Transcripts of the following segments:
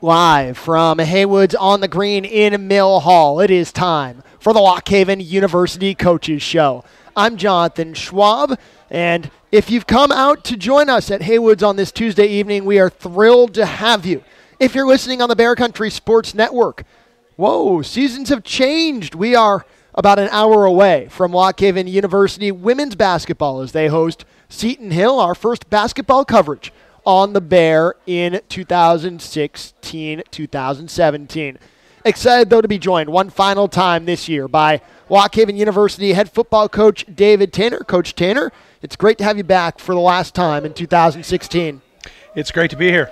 Live from Haywood's on the Green in Mill Hall, it is time for the Lock Haven University Coaches Show. I'm Jonathan Schwab, and if you've come out to join us at Haywood's on this Tuesday evening, we are thrilled to have you. If you're listening on the Bear Country Sports Network, whoa, seasons have changed. We are about an hour away from Lock Haven University women's basketball as they host Seton Hill, our first basketball coverage on the Bear in 2016-2017. Excited, though, to be joined one final time this year by Lock Haven University head football coach David Taynor. Coach Taynor, it's great to have you back for the last time in 2016. It's great to be here.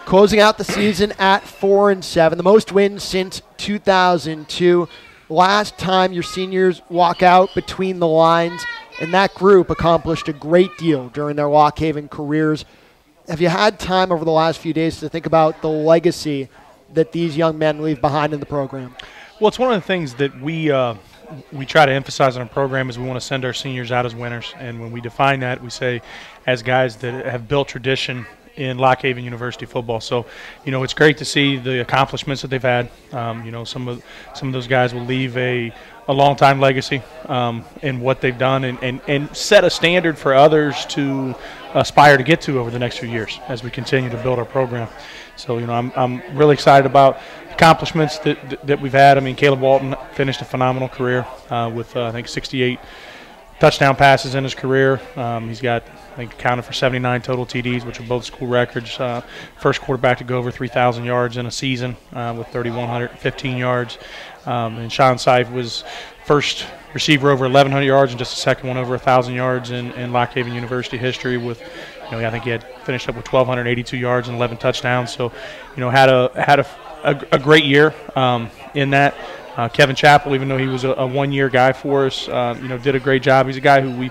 Closing out the season at 4-7, the most wins since 2002. Last time your seniors walk out between the lines, and that group accomplished a great deal during their Lock Haven careers. Have you had time over the last few days to think about the legacy that these young men leave behind in the program? Well, it's one of the things that we try to emphasize in our program is we want to send our seniors out as winners. And when we define that, we say as guys that have built tradition in Lock Haven University football. So, it's great to see the accomplishments that they've had. Some of those guys will leave a long-time legacy in what they've done and set a standard for others to aspire to get to over the next few years as we continue to build our program. So, I'm really excited about accomplishments that we've had. I mean, Caleb Walton finished a phenomenal career with, I think, 68 touchdown passes in his career. He's got, I think, accounted for 79 total TDs, which are both school records. First quarterback to go over 3,000 yards in a season with 3,115 yards. And Sean Seif was first receiver over 1,100 yards and just the second one over 1,000 yards in Lock Haven University history with, I think he had finished up with 1,282 yards and 11 touchdowns. So, had a great year in that. Kevin Chappell, even though he was a one-year guy for us, did a great job. He's a guy who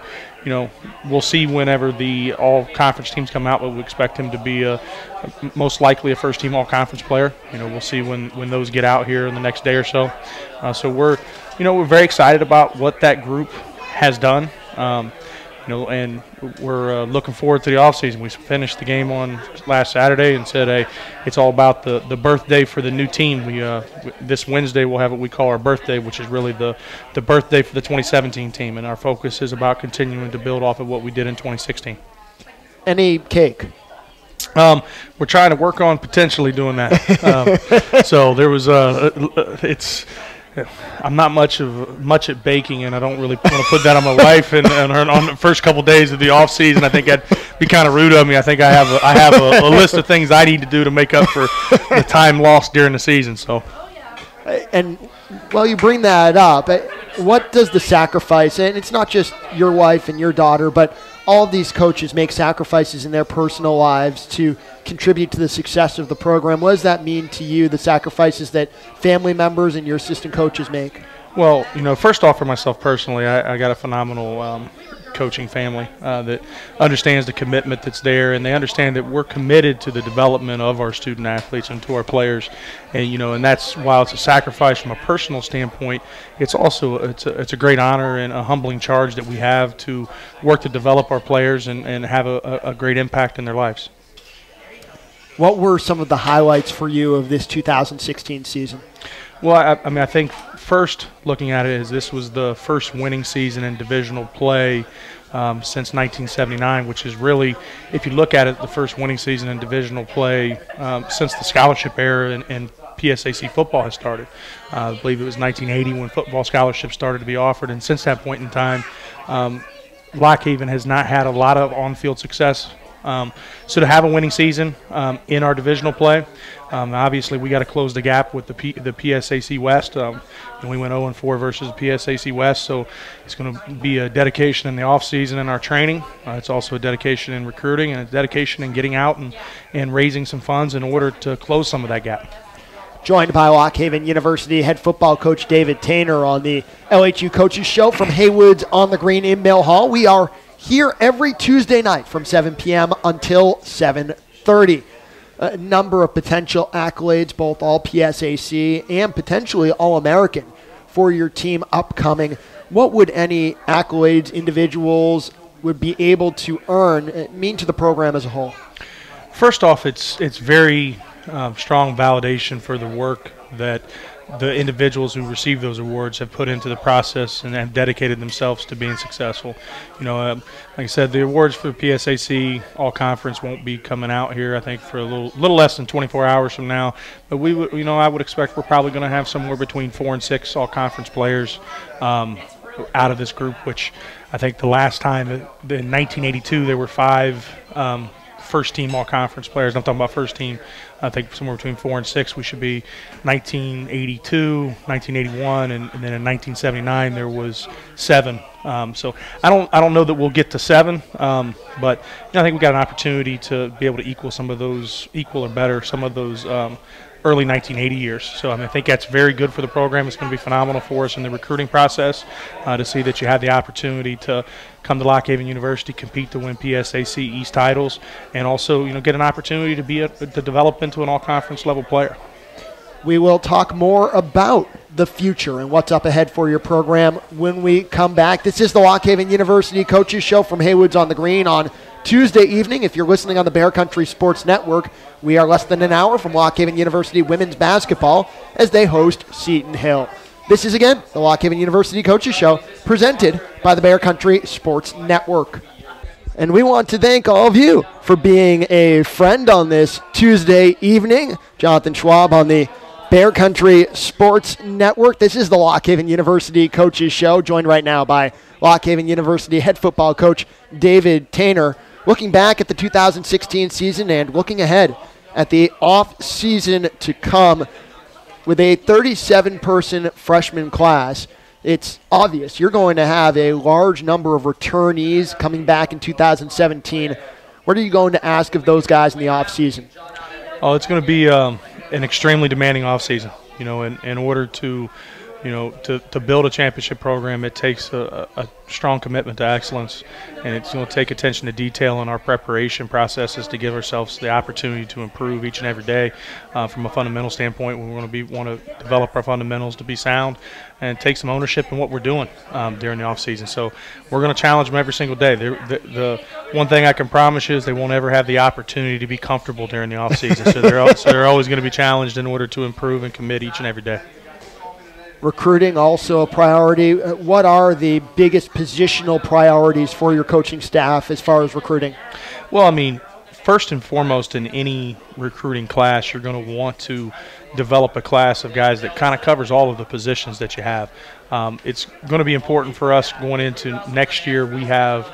we'll see whenever the all-conference teams come out, but we expect him to be most likely a first-team all-conference player. We'll see when those get out here in the next day or so. So we're very excited about what that group has done. And we're looking forward to the offseason. We finished the game on last Saturday and said, hey, it's all about the birthday for the new team. This Wednesday we'll have what we call our birthday, which is really the birthday for the 2017 team, and our focus is about continuing to build off of what we did in 2016. Any cake? We're trying to work on potentially doing that. So there was I'm not much at baking, and I don't really want to put that on my wife. And on the first couple of days of the off season, I think that'd be kind of rude of me. I think I have a list of things I need to do to make up for the time lost during the season. So, and while you bring that up, what does the sacrifice? And it's not just your wife and your daughter, but all of these coaches make sacrifices in their personal lives to contribute to the success of the program. What does that mean to you, the sacrifices that family members and your assistant coaches make? Well, first off, for myself personally, I got a phenomenal coaching family that understands the commitment that's there, and they understand that we're committed to the development of our student athletes and to our players. And and that's, while it's a sacrifice from a personal standpoint, it's also it's a great honor and a humbling charge that we have to work to develop our players and have a great impact in their lives. What were some of the highlights for you of this 2016 season? Well, I think first looking at it is this was the first winning season in divisional play since 1979, which is really, if you look at it, the first winning season in divisional play since the scholarship era and PSAC football has started. I believe it was 1980 when football scholarships started to be offered, and since that point in time, Lock Haven has not had a lot of on-field success. So to have a winning season in our divisional play, obviously we got to close the gap with the PSAC West. And we went 0-4 versus the PSAC West, so it's going to be a dedication in the offseason in our training. It's also a dedication in recruiting and a dedication in getting out and raising some funds in order to close some of that gap. Joined by Lock Haven University head football coach David Taynor on the LHU Coaches Show from Haywood's on the Green in Mill Hall. We are here every Tuesday night from 7 p.m. until 7:30. A number of potential accolades, both all PSAC and potentially All-American for your team upcoming. What would any accolades individuals would be able to earn mean to the program as a whole? First off, it's very strong validation for the work that the individuals who receive those awards have put into the process and have dedicated themselves to being successful. Like I said, the awards for PSAC All Conference won't be coming out here, I think, for a little less than 24 hours from now. But I would expect we're probably going to have somewhere between 4 and 6 All Conference players out of this group, which I think the last time in 1982 there were 5 first-team all-conference players. I'm talking about first team. I think somewhere between 4 and 6 we should be. 1982, 1981, and then in 1979 there was 7. So I don't know that we'll get to 7, but I think we've got an opportunity to be able to equal or better some of those early 1980 years. So I think that's very good for the program. It's going to be phenomenal for us in the recruiting process to see that you have the opportunity to come to Lock Haven University, compete to win PSAC East titles, and also get an opportunity to develop into an all-conference level player. We will talk more about the future and what's up ahead for your program when we come back. This is the Lock Haven University Coaches Show from Haywood's on the Green on Tuesday evening. If you're listening on the Bear Country Sports Network, we are less than an hour from Lock Haven University women's basketball as they host Seton Hill. This is, again, the Lock Haven University Coaches Show presented by the Bear Country Sports Network. And we want to thank all of you for being a friend on this Tuesday evening. Jonathan Schwab on the Bear Country Sports Network. This is the Lock Haven University Coaches Show, joined right now by Lock Haven University head football coach David Taynor, looking back at the 2016 season and looking ahead at the off-season to come. With a 37-person freshman class, it's obvious you're going to have a large number of returnees coming back in 2017. What are you going to ask of those guys in the off-season? Oh, it's going to be an extremely demanding off-season. In order to build a championship program, it takes a strong commitment to excellence, and it's going to take attention to detail in our preparation processes to give ourselves the opportunity to improve each and every day. From a fundamental standpoint, we want to develop our fundamentals to be sound and take some ownership in what we're doing during the off season. So we're going to challenge them every single day. The one thing I can promise you is they won't ever have the opportunity to be comfortable during the off season. So they're always going to be challenged in order to improve and commit each and every day. Recruiting also a priority. What are the biggest positional priorities for your coaching staff as far as recruiting? Well, first and foremost, in any recruiting class, you're going to want to develop a class of guys that kind of covers all of the positions that you have. It's going to be important for us going into next year. We have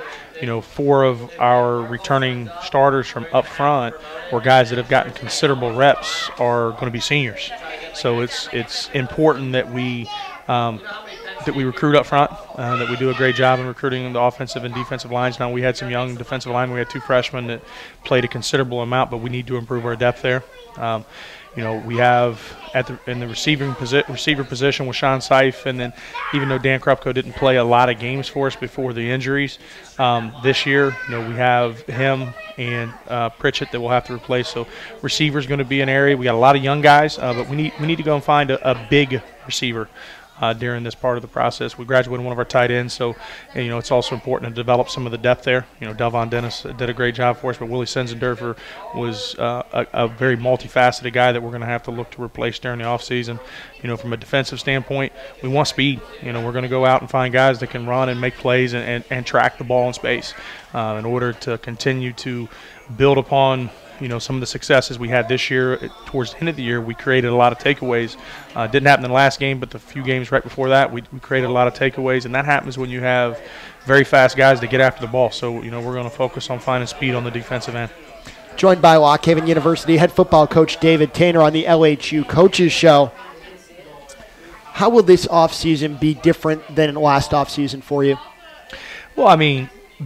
4 of our returning starters from up front, or guys that have gotten considerable reps, are going to be seniors. So it's important that we recruit up front, that we do a great job in recruiting the offensive and defensive lines. Now, we had some young defensive linemen. We had 2 freshmen that played a considerable amount, but we need to improve our depth there. We have in the receiver position with Sean Seif, and then even though Dan Krupko didn't play a lot of games for us before the injuries, this year, we have him and Pritchett that we'll have to replace. So receiver is going to be an area. We got a lot of young guys, but we need to go and find a big receiver during this part of the process. We graduated one of our tight ends, so it's also important to develop some of the depth there. Delvon Dennis did a great job for us, but Willie Sensendorfer was a very multifaceted guy that we're going to have to look to replace during the offseason. From a defensive standpoint, we want speed. We're going to go out and find guys that can run and make plays and track the ball in space in order to continue to build upon some of the successes we had this year. Towards the end of the year, we created a lot of takeaways. Didn't happen in the last game, but the few games right before that, we created a lot of takeaways, and that happens when you have very fast guys that get after the ball. So, we're going to focus on finding speed on the defensive end. Joined by Lock Haven University head football coach David Taynor on the LHU Coaches Show. How will this offseason be different than last offseason for you? Well,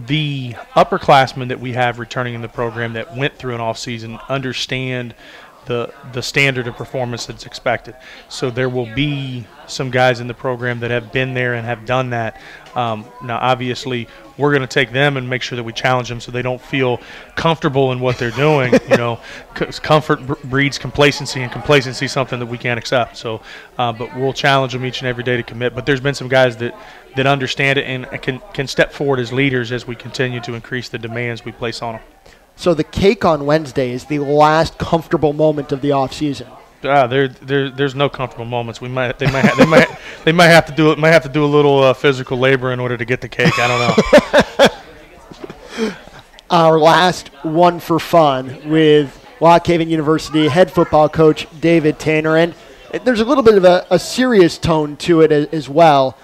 the upperclassmen that we have returning in the program that went through an offseason understand the standard of performance that's expected. So there will be some guys in the program that have been there and have done that. Now, obviously, we're going to take them and make sure that we challenge them so they don't feel comfortable in what they're doing. Because comfort breeds complacency, and complacency is something that we can't accept. So, but we'll challenge them each and every day to commit. But there's been some guys that understand it and can step forward as leaders as we continue to increase the demands we place on them. So the cake on Wednesday is the last comfortable moment of the off season. There's no comfortable moments. They might have to do it. Might have to do a little physical labor in order to get the cake. I don't know. Our last one for fun with Lock Haven University head football coach David Taynor, and there's a little bit of a serious tone to it as well.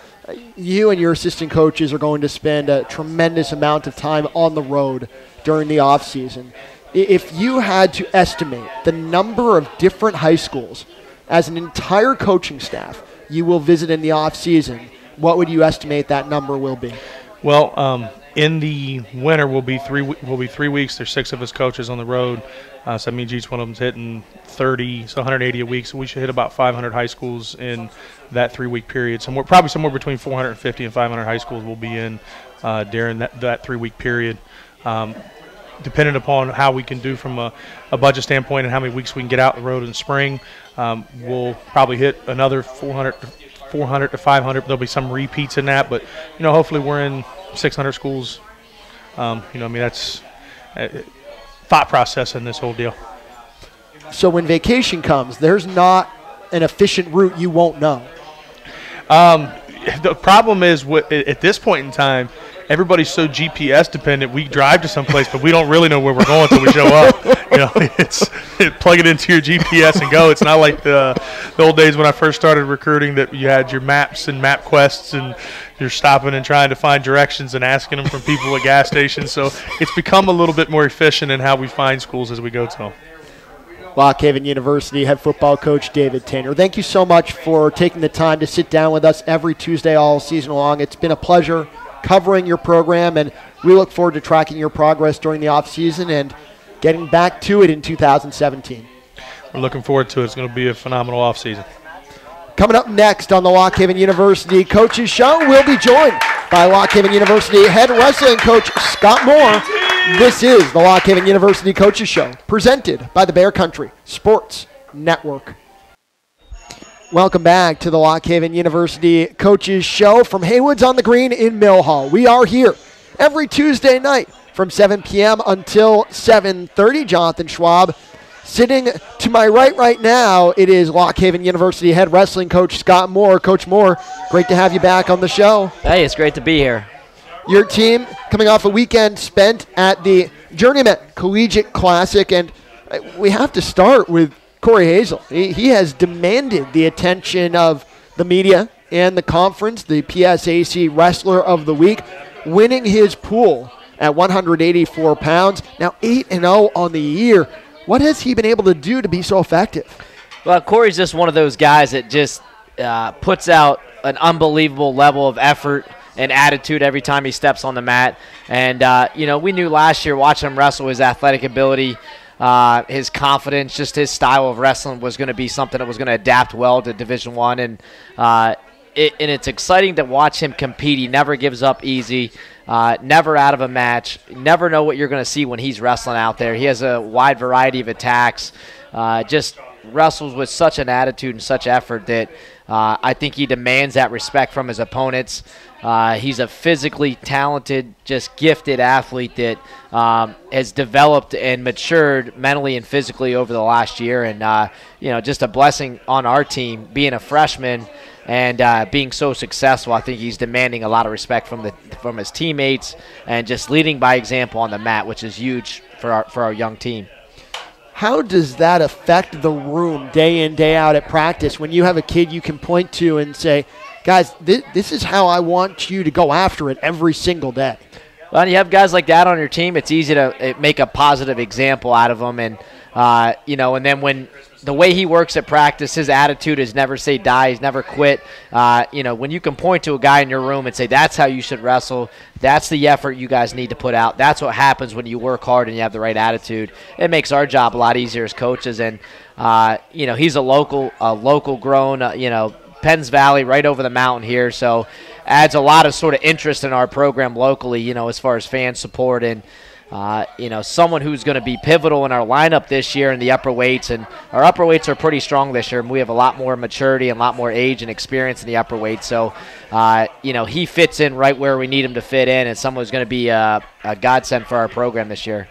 You and your assistant coaches are going to spend a tremendous amount of time on the road during the off season. If you had to estimate the number of different high schools as an entire coaching staff you will visit in the off season, what would you estimate that number will be? Well, in the winter will be 3 weeks. There's 6 of us coaches on the road. So that means each one of them's hitting 30, so 180 a week. So we should hit about 500 high schools in that 3-week period. Probably somewhere between 450 and 500 high schools will be in during that 3-week period. Depending upon how we can do from a budget standpoint and how many weeks we can get out the road in the spring, we'll probably hit another 400 to 500. There'll be some repeats in that, but hopefully we're in 600 schools. That's thought process in this whole deal. So when vacation comes, there's not an efficient route you won't know. The problem is at this point in time, everybody's so GPS dependent. We drive to someplace, but we don't really know where we're going until we show up. It's plug it into your GPS and go. It's not like the old days when I first started recruiting that you had your maps and map quests and you're stopping and trying to find directions and asking them from people at gas stations. So it's become a little bit more efficient in how we find schools as we go to them. Lock Haven University head football coach David Taynor, thank you so much for taking the time to sit down with us every Tuesday all season long. It's been a pleasure covering your program, and we look forward to tracking your progress during the offseason and getting back to it in 2017. We're looking forward to it. It's going to be a phenomenal offseason. Coming up next on the Lock Haven University Coaches Show, we'll be joined by Lock Haven University head wrestling coach Scott Moore. This is the Lock Haven University Coaches Show, presented by the Bear Country Sports Network. Welcome back to the Lock Haven University Coaches Show from Haywood's on the Green in Mill Hall. We are here every Tuesday night from 7 p.m. until 7:30. Jonathan Schwab sitting to my right now. It is Lock Haven University head wrestling coach Scott Moore. Coach Moore, great to have you back on the show. Hey, it's great to be here. Your team coming off a weekend spent at the Journeyman Collegiate Classic, and we have to start with Corey Hazel. He has demanded the attention of the media and the conference, the PSAC Wrestler of the Week, winning his pool at 184 pounds. Now 8-0 on the year. What has he been able to do to be so effective? Well, Corey's just one of those guys that just puts out an unbelievable level of effort and attitude every time he steps on the mat. And, we knew last year watching him wrestle, his athletic ability, his confidence, just his style of wrestling was going to be something that was going to adapt well to Division I. And it's exciting to watch him compete. He never gives up easy, never out of a match. Never know what you're going to see when he's wrestling out there. He has a wide variety of attacks, just wrestles with such an attitude and such effort that I think he demands that respect from his opponents. He's a physically talented, just gifted athlete that has developed and matured mentally and physically over the last year. And, just a blessing on our team being a freshman and being so successful. I think he's demanding a lot of respect from his teammates and just leading by example on the mat, which is huge for our young team. How does that affect the room day in, day out at practice when you have a kid you can point to and say, guys, this is how I want you to go after it every single day? Well, you have guys like that on your team, it's easy to make a positive example out of them. And, and then when the way he works at practice, his attitude is never say die. He's never quit. When you can point to a guy in your room and say, that's how you should wrestle, that's the effort you guys need to put out. That's what happens when you work hard and you have the right attitude. It makes our job a lot easier as coaches. And, he's a local grown, Penns Valley, right over the mountain here. So adds a lot of sort of interest in our program locally, as far as fan support and, someone who's going to be pivotal in our lineup this year in the upper weights. And our upper weights are pretty strong this year, and we have a lot more maturity and a lot more age and experience in the upper weights. So, he fits in right where we need him to fit in, and someone who's going to be a godsend for our program this year.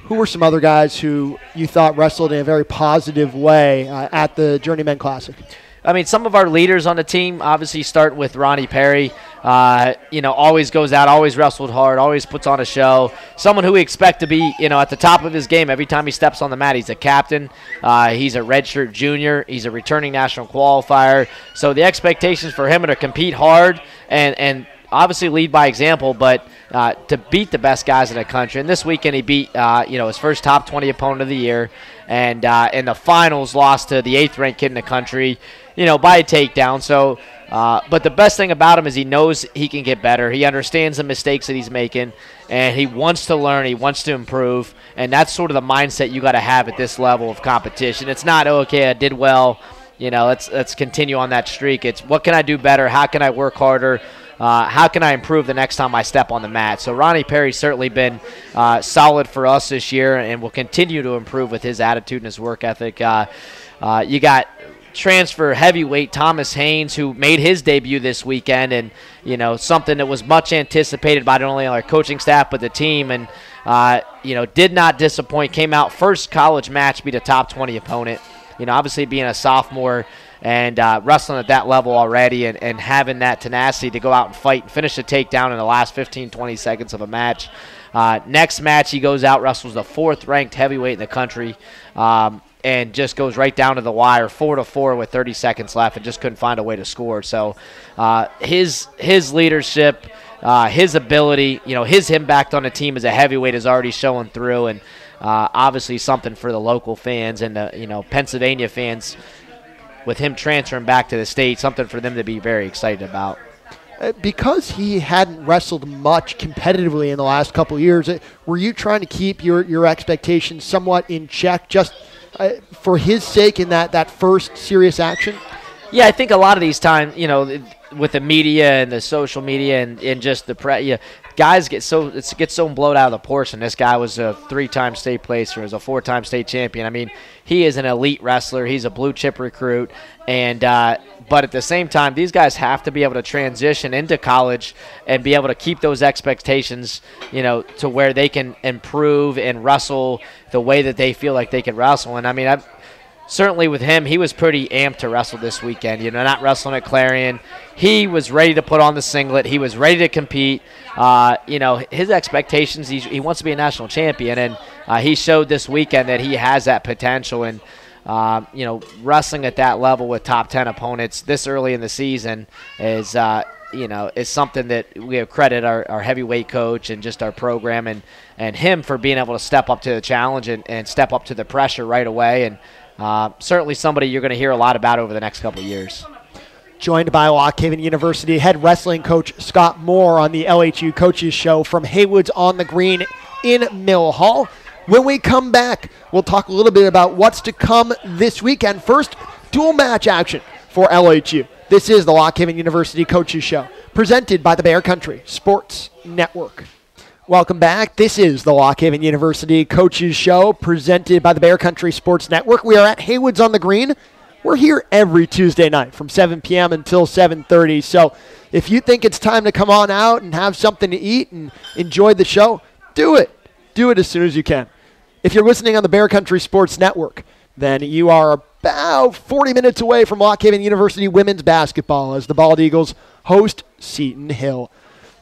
who were some other guys who you thought wrestled in a very positive way at the Journeyman Classic? I mean, some of our leaders on the team, obviously start with Ronnie Perry, always goes out, always wrestled hard, always puts on a show. Someone who we expect to be, at the top of his game every time he steps on the mat. He's a captain. He's a redshirt junior. He's a returning national qualifier. So the expectations for him are to compete hard and obviously lead by example, but to beat the best guys in the country. And this weekend he beat, his first top 20 opponent of the year, and in the finals lost to the 8th-ranked kid in the country, by a takedown. So, but the best thing about him is he knows he can get better. He understands the mistakes that he's making, and he wants to learn. He wants to improve, and that's sort of the mindset you got to have at this level of competition. It's not, okay, I did well, let's continue on that streak. It's what can I do better? How can I work harder? How can I improve the next time I step on the mat? So Ronnie Perry's certainly been solid for us this year and will continue to improve with his attitude and his work ethic. You got transfer heavyweight Thomas Haynes, who made his debut this weekend, and something that was much anticipated by not only our coaching staff but the team, and did not disappoint. Came out first college match, beat a top 20 opponent. Obviously being a sophomore and wrestling at that level already, and having that tenacity to go out and fight and finish the takedown in the last 15, 20 seconds of a match. Next match, he goes out, wrestles the 4th-ranked heavyweight in the country, and just goes right down to the wire, 4-4 with 30 seconds left, and just couldn't find a way to score. So his leadership, his ability, his impact on the team as a heavyweight is already showing through, and obviously something for the local fans and the Pennsylvania fans with him transferring back to the state, something for them to be very excited about. Because he hadn't wrestled much competitively in the last couple of years, were you trying to keep your expectations somewhat in check just for his sake in that first serious action? Yeah, I think a lot of these times, with the media and the social media and just the guys get so blown out of the portion. This guy was a 3-time state placer, was a 4-time state champion. I mean, he is an elite wrestler. He's a blue chip recruit, and but at the same time, these guys have to be able to transition into college and be able to keep those expectations, to where they can improve and wrestle the way that they feel like they can wrestle. And I mean, certainly with him, he was pretty amped to wrestle this weekend. Not wrestling at Clarion. He was ready to put on the singlet. He was ready to compete. His expectations, he wants to be a national champion, and he showed this weekend that he has that potential. And, wrestling at that level with top 10 opponents this early in the season is something that we have credit our heavyweight coach and just our program and him for being able to step up to the challenge and step up to the pressure right away. And certainly somebody you're going to hear a lot about over the next couple of years. Joined by Lock Haven University head wrestling coach Scott Moore on the LHU Coaches Show from Haywood's on the Green in Mill Hall. When we come back, we'll talk a little bit about what's to come this weekend. First, dual match action for LHU. This is the Lock Haven University Coaches Show, presented by the Bear Country Sports Network. Welcome back. This is the Lock Haven University Coaches Show, presented by the Bear Country Sports Network. We are at Haywood's on the Green. We're here every Tuesday night from 7 p.m. until 7:30. So if you think it's time to come on out and have something to eat and enjoy the show, do it. Do it as soon as you can. If you're listening on the Bear Country Sports Network, then you are about 40 minutes away from Lock Haven University women's basketball as the Bald Eagles host Seton Hill.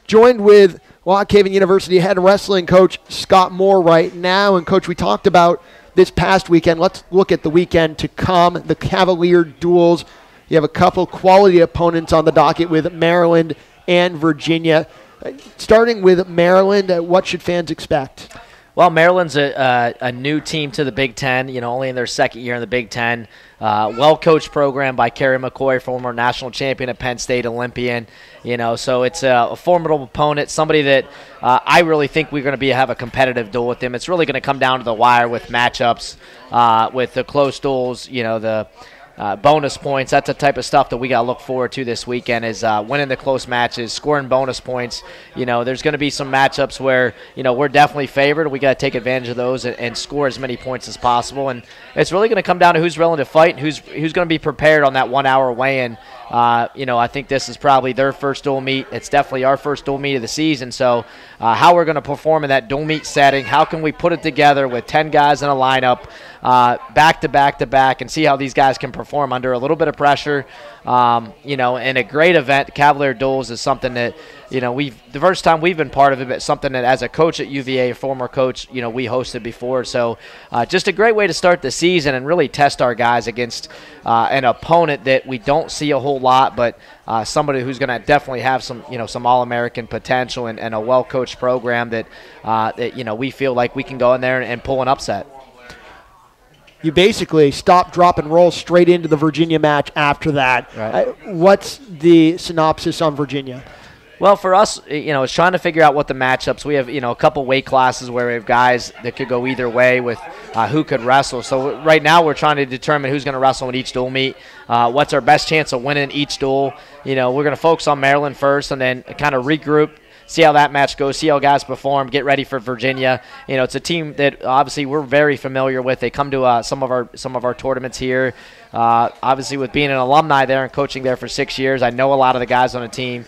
Joined with Lock Haven University head wrestling coach Scott Moore right now. And, Coach, we talked about this past weekend. Let's look at the weekend to come, the Cavalier duels. You have a couple quality opponents on the docket with Maryland and Virginia. Starting with Maryland, what should fans expect? Well, Maryland's a new team to the Big Ten, only in their second year in the Big Ten. Well-coached program by Kerry McCoy, former national champion at Penn State, Olympian. So it's a formidable opponent, somebody that I really think we're going to have a competitive duel with them. It's really going to come down to the wire with matchups, with the close duels, the bonus points. That's the type of stuff that we got to look forward to this weekend is winning the close matches, scoring bonus points. There's going to be some matchups where, we're definitely favored. We got to take advantage of those and score as many points as possible. And it's really going to come down to who's willing to fight and who's going to be prepared on that 1 hour weigh-in I think this is probably their first dual meet. It's definitely our first dual meet of the season. So how we're going to perform in that dual meet setting, how can we put it together with 10 guys in a lineup, back to back to back, and see how these guys can perform under a little bit of pressure. In a great event, Cavalier Duels is something that, the first time we've been part of it, but something that as a coach at UVA, a former coach, we hosted before. So just a great way to start the season and really test our guys against an opponent that we don't see a whole lot, but somebody who's going to definitely have some All-American potential and a well-coached program that we feel like we can go in there and pull an upset. You basically stop, drop, and roll straight into the Virginia match after that. Right. What's the synopsis on Virginia? Well, for us, it's trying to figure out what the matchups. We have, a couple weight classes where we have guys that could go either way with who could wrestle. So right now we're trying to determine who's going to wrestle in each dual meet. What's our best chance of winning each duel? We're going to focus on Maryland first and then kind of regroup, see how that match goes, see how guys perform, get ready for Virginia. It's a team that obviously we're very familiar with. They come to some of our tournaments here. Obviously, with being an alumni there and coaching there for 6 years, I know a lot of the guys on the team.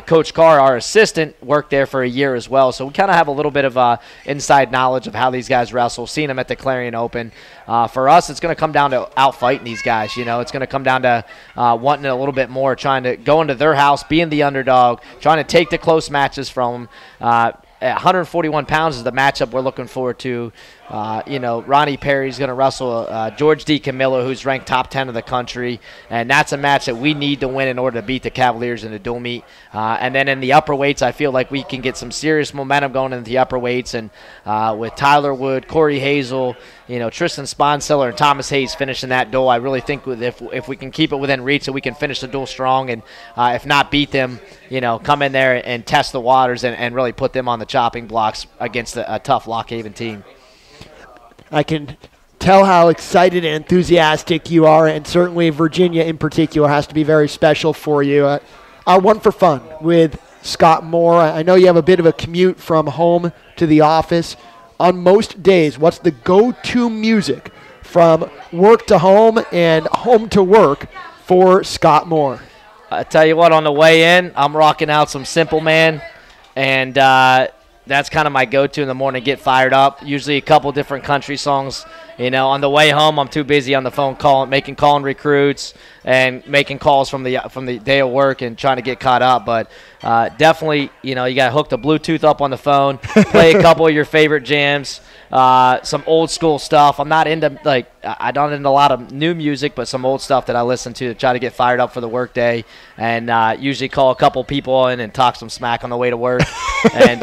Coach Carr, our assistant, worked there for a year as well, so we kind of have a little bit of inside knowledge of how these guys wrestle, seeing them at the Clarion Open. For us, it's going to come down to out-fighting these guys. It's going to come down to wanting a little bit more, trying to go into their house, being the underdog, trying to take the close matches from them. At 141 pounds is the matchup we're looking forward to. Ronnie Perry's going to wrestle George D. Camillo, who's ranked top 10 of the country, and that's a match that we need to win in order to beat the Cavaliers in the dual meet. And then in the upper weights, I feel like we can get some serious momentum going into the upper weights, and with Tyler Wood, Corey Hazel, Tristan Sponsiller, and Thomas Hayes finishing that duel, I really think if we can keep it within reach, so we can finish the duel strong, and if not beat them, come in there and test the waters and really put them on the chopping blocks against a tough Lock Haven team. I can tell how excited and enthusiastic you are, and certainly Virginia in particular has to be very special for you. Our One for Fun with Scott Moore. I know you have a bit of a commute from home to the office. On most days, what's the go-to music from work to home and home to work for Scott Moore? I tell you what, on the way in, I'm rocking out some Simple Man, and that's kind of my go-to in the morning, get fired up. Usually a couple different country songs. On the way home, I'm too busy on the phone calling recruits and making calls from the day of work and trying to get caught up. But definitely, you got to hook the Bluetooth up on the phone, play a couple of your favorite jams, some old school stuff. I'm not into I don't into a lot of new music, but some old stuff that I listen to try to get fired up for the workday. And usually call a couple people in and talk some smack on the way to work, and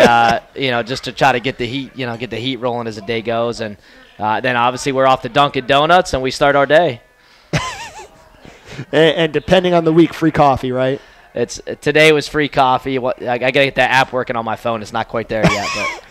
just to try to get the heat rolling as the day goes. And then obviously we're off to Dunkin' Donuts and we start our day. And depending on the week, free coffee, right? Today was free coffee. I got to get that app working on my phone. It's not quite there yet. But.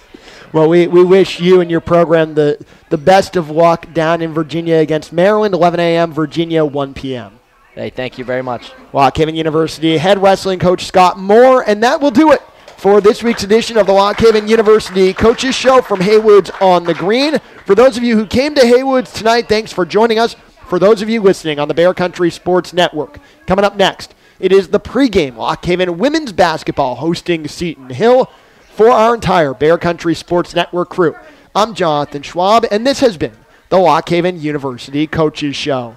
Well, we wish you and your program the best of luck down in Virginia against Maryland, 11 a.m., Virginia, 1 p.m. Hey, thank you very much. Lock Haven University head wrestling coach Scott Moore, and that will do it for this week's edition of the Lock Haven University Coaches Show from Haywood's on the Green. For those of you who came to Haywood's tonight, thanks for joining us. For those of you listening on the Bear Country Sports Network, coming up next, it is the pregame Lock Haven women's basketball hosting Seton Hill. For our entire Bear Country Sports Network crew, I'm Jonathan Schwab, and this has been the Lock Haven University Coaches Show.